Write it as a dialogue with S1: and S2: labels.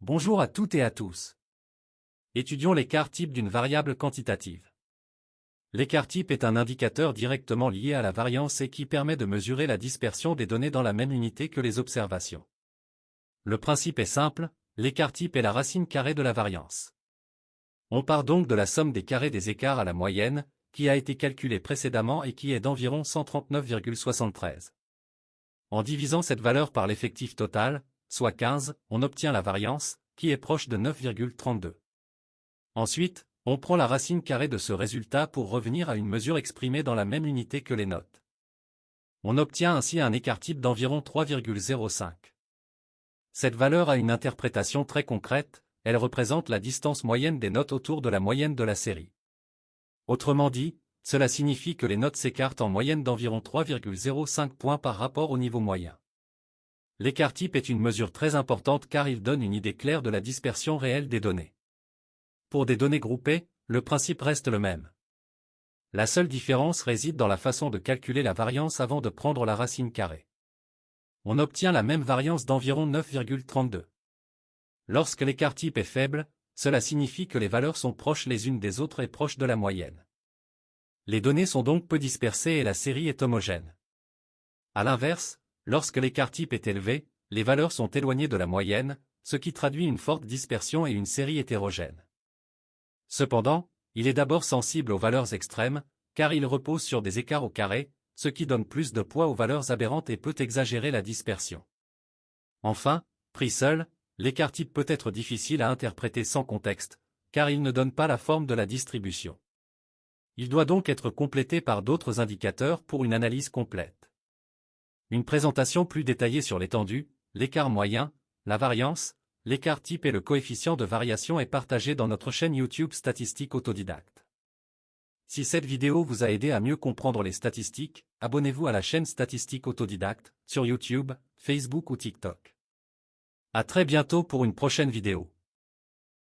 S1: Bonjour à toutes et à tous. Étudions l'écart type d'une variable quantitative. L'écart type est un indicateur directement lié à la variance et qui permet de mesurer la dispersion des données dans la même unité que les observations. Le principe est simple, l'écart type est la racine carrée de la variance. On part donc de la somme des carrés des écarts à la moyenne, qui a été calculée précédemment et qui est d'environ 139,73. En divisant cette valeur par l'effectif total, soit 15, on obtient la variance, qui est proche de 9,32. Ensuite, on prend la racine carrée de ce résultat pour revenir à une mesure exprimée dans la même unité que les notes. On obtient ainsi un écart type d'environ 3,05. Cette valeur a une interprétation très concrète, elle représente la distance moyenne des notes autour de la moyenne de la série. Autrement dit, cela signifie que les notes s'écartent en moyenne d'environ 3,05 points par rapport au niveau moyen. L'écart type est une mesure très importante car il donne une idée claire de la dispersion réelle des données. Pour des données groupées, le principe reste le même. La seule différence réside dans la façon de calculer la variance avant de prendre la racine carrée. On obtient la même variance d'environ 9,32. Lorsque l'écart type est faible, cela signifie que les valeurs sont proches les unes des autres et proches de la moyenne. Les données sont donc peu dispersées et la série est homogène. À l'inverse, lorsque l'écart type est élevé, les valeurs sont éloignées de la moyenne, ce qui traduit une forte dispersion et une série hétérogène. Cependant, il est d'abord sensible aux valeurs extrêmes, car il repose sur des écarts au carré, ce qui donne plus de poids aux valeurs aberrantes et peut exagérer la dispersion. Enfin, pris seul, l'écart type peut être difficile à interpréter sans contexte, car il ne donne pas la forme de la distribution. Il doit donc être complété par d'autres indicateurs pour une analyse complète. Une présentation plus détaillée sur l'étendue, l'écart moyen, la variance, l'écart type et le coefficient de variation est partagée dans notre chaîne YouTube Statistique Autodidacte. Si cette vidéo vous a aidé à mieux comprendre les statistiques, abonnez-vous à la chaîne Statistique Autodidacte, sur YouTube, Facebook ou TikTok. À très bientôt pour une prochaine vidéo.